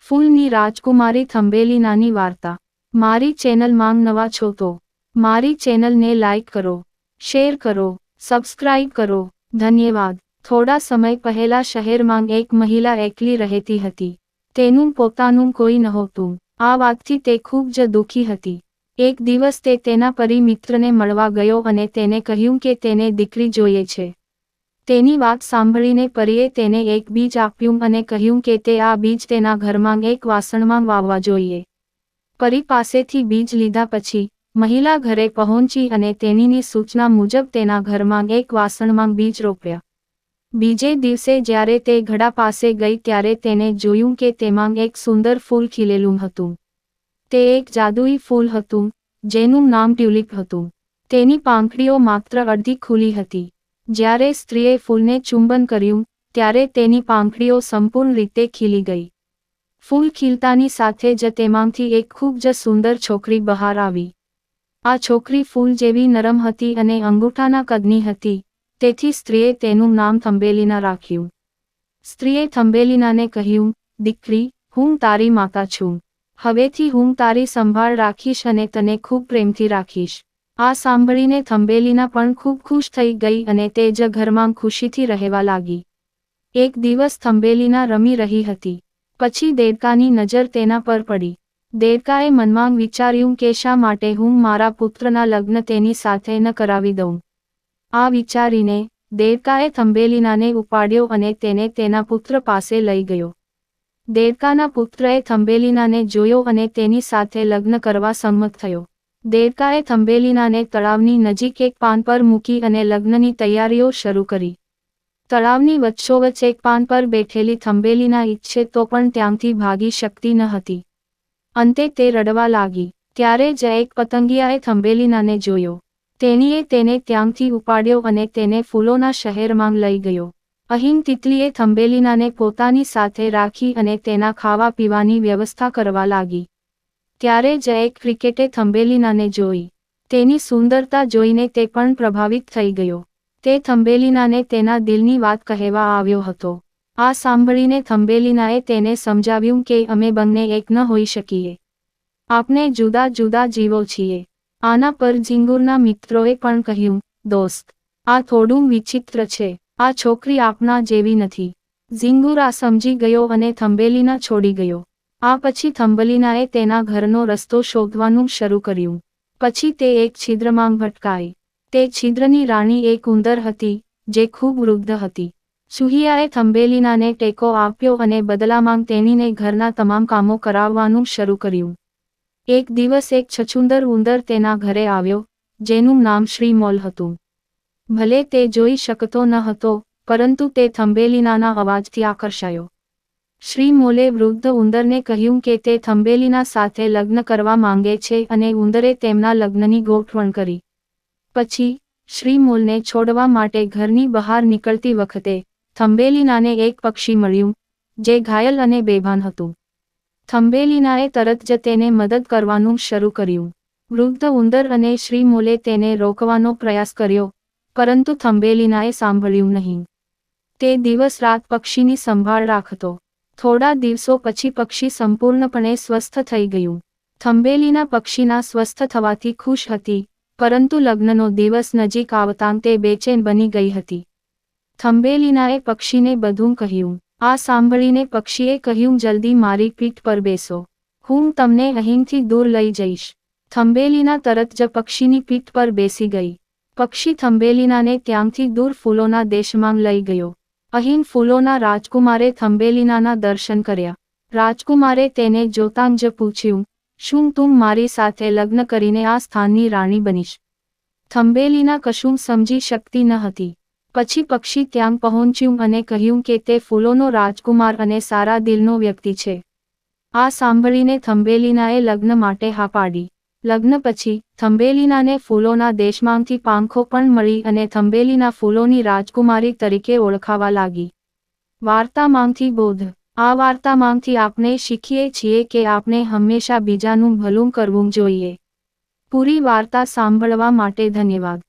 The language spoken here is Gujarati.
ફૂલની રાજકુમારી થંબેલીનાની વાર્તા. મારી ચેનલમાં નવા છો તો મારી ચેનલને લાઈક કરો, શેર કરો, સબસ્ક્રાઇબ કરો. ધન્યવાદ. થોડા સમય પહેલા શહેરમાં એક મહિલા એકલી રહેતી હતી. તેનું પોતાનું કોઈ નહોતું. આ વાતથી તે ખૂબ જ દુઃખી હતી. એક દિવસ તે તેના પરી મિત્રને મળવા ગયો અને તેને કહ્યું કે તેને દીકરી જોઈએ છે. તેની વાત સાંભળીને પરીએ તેને એક બીજ આપ્યું અને કહ્યું કે તે આ બીજ તેના ઘરમાં એક વાસણમાં વાવવા જોઈએ. પરી પાસેથી બીજ લીધા પછી મહિલા ઘરે પહોંચી અને તેણીની સૂચના મુજબ તેના ઘરમાં એક વાસણમાં બીજ રોપ્યા. બીજે દિવસે જ્યારે તે ઘડા પાસે ગઈ ત્યારે તેને જોયું કે તેમાં એક સુંદર ફૂલ ખીલેલું હતું. તે એક જાદુઈ ફૂલ હતું, જેનું નામ ટ્યુલિપ હતું. તેની પાંખડીઓ માત્ર અડધી ખુલી હતી. જ્યારે સ્ત્રીએ ફૂલને ચુંબન કર્યું, ત્યારે તેની પાંખડીઓ સંપૂર્ણ રીતે ખીલી ગઈ. ફૂલ ખીલતાની સાથે જ તેમાંથી એક ખૂબ જ સુંદર છોકરી બહાર આવી. આ છોકરી ફૂલ જેવી નરમ હતી અને અંગૂઠાના કદની હતી, તેથી સ્ત્રીએ તેનું નામ થંબેલીના રાખ્યું. સ્ત્રીએ થંબેલીનાને કહ્યું, દીકરી, હું તારી માતા છું. હવેથી હું તારી સંભાળ રાખીશ અને તને ખૂબ પ્રેમથી રાખીશ. આ સાંભળીને થંબેલીના પણ ખૂબ ખુશ થઈ ગઈ અને તે જ ઘરમાં ખુશીથી રહેવા લાગી. એક દિવસ થંબેલીના રમી રહી હતી. પછી દેડકાની નજર તેના પર પડી. દેડકાએ મનમાં વિચાર્યું કે શા માટે હું મારા પુત્રના લગ્ન તેની સાથે ન કરાવી દઉં. આ વિચારીને દેડકાએ થંબેલીનાને ઉપાડ્યો અને તેને તેના પુત્ર પાસે લઈ ગયો. દેડકાના પુત્રએ થંબેલીનાને જોયો અને તેની સાથે લગ્ન કરવા સંમત થયો. દેડકાએ થંબેલીનાને તળાવની નજીક એક પાન પર મૂકી અને લગ્નની તૈયારીઓ શરૂ કરી. તળાવની વચ્ચોવચ્ચ એક પાન પર બેઠેલી થંબેલીના ઈચ્છે તો પણ ત્યાંથી ભાગી શકતી ન હતી. અંતે તે રડવા લાગી. ત્યારે જ એક પતંગિયાએ થંબેલીનાને જોયો. તેણીએ તેને ત્યાંથી ઉપાડ્યો અને તેને ફૂલોના શહેરમાં લઈ ગયો. અહીં તિતલીએ થંબેલીનાને પોતાની સાથે રાખી અને તેના ખાવા પીવાની વ્યવસ્થા કરવા લાગી. ત્યારે જ એક ક્રિકેટે થંબેલીનાને જોઈ. તેની સુંદરતા જોઈને તે પણ પ્રભાવિત થઈ ગયો. તે થંબેલીનાને તેના દિલની વાત કહેવા આવ્યો હતો. આ સાંભળીને થંબેલીનાએ તેને સમજાવ્યું કે અમે બંને એક ન હોઈ શકીએ. આપણે જુદા જુદા જીવો છીએ. આના પર ઝીંગુરના મિત્રોએ પણ કહ્યું, દોસ્ત, આ થોડું વિચિત્ર છે. આ છોકરી આપણા જેવી નથી. ઝીંગુર આ સમજી ગયો અને થંબેલીના છોડી ગયો. આ પછી થંબેલીનાએ તેના ઘરનો રસ્તો શોધવાનું શરૂ કર્યું. પછી તે એક છિદ્રમાં ભટકાઈ. તે છિદ્રની રાણી એક ઉંદર હતી, જે ખૂબ વૃદ્ધ હતી. ચૂહિયાએ થંબેલીનાને ટેકો આપ્યો અને બદલામાં તેણીને ઘરના તમામ કામો કરાવવાનું શરૂ કર્યું. એક દિવસ એક છછુંદર ઉંદર તેના ઘરે આવ્યો, જેનું નામ શ્રીમોલ હતું. ભલે તે જોઈ શકતો ન હતો, પરંતુ તે થંબેલીનાના અવાજથી આકર્ષાયો. શ્રીમોલે વૃદ્ધ ઉંદરને કહ્યું કે તે થંબેલીના સાથે લગ્ન કરવા માંગે છે અને ઉંદરે તેમના લગ્નની ગોઠવણ કરી. પછી શ્રીમોલને છોડવા માટે ઘરની બહાર નીકળતી વખતે થંબેલીનાને એક પક્ષી મળ્યું, જે ઘાયલ અને બેભાન હતું. થંબેલીનાએ તરત જ તેને મદદ કરવાનું શરૂ કર્યું. વૃદ્ધ ઉંદર અને શ્રીમોલે તેને રોકવાનો પ્રયાસ કર્યો, પરંતુ થંબેલીનાએ સાંભળ્યું નહીં. તે દિવસ રાત પક્ષીની સંભાળ રાખતો. થોડા દિવસો પછી પક્ષી સંપૂર્ણપણે સ્વસ્થ થઈ ગયું. થંબેલીના પક્ષીના સ્વસ્થ થવાથી ખુશ હતી, પરંતુ લગ્નનો દિવસ નજીક આવતાં તે બેચેન બની ગઈ હતી. થંબેલીનાએ પક્ષીને બધું કહ્યું. આ સાંભળીને પક્ષીએ કહ્યું, જલ્દી મારી પીઠ પર બેસો. હું તમને અહીંથી દૂર લઈ જઈશ. થંબેલીના તરત જ પક્ષીની પીઠ પર બેસી ગઈ. પક્ષી થંબેલીનાને ત્યાંથી દૂર ફૂલોના દેશમાં લઈ ગયો. અહીં ફૂલોના રાજકુમારે થંબેલીનાના દર્શન કર્યા. રાજકુમારે તેને જોતાં જ પૂછ્યું, શું તું મારી સાથે લગ્ન કરીને આ સ્થાનની રાણી બનીશ? થંબેલીના કશું સમજી શકતી ન હતી. પછી પક્ષી ત્યાં પહોંચ્યું અને કહ્યું કે તે ફૂલોનો રાજકુમાર અને સારા દિલનો વ્યક્તિ છે. આ સાંભળીને થંબેલીનાએ લગ્ન માટે હા પાડી. લગ્ન પછી થંબેલીનાને ફૂલોના દેશમાંથી પાંખો પણ મળી અને થંબેલીના ફૂલોની રાજકુમારી તરીકે ઓળખાવા લાગી. વાર્તામાંથી બોધ. આ વાર્તામાંથી આપણે શીખીએ છીએ કે આપણે હંમેશા બીજાનું ભલું કરવું જોઈએ. પૂરી વાર્તા સાંભળવા માટે ધન્યવાદ.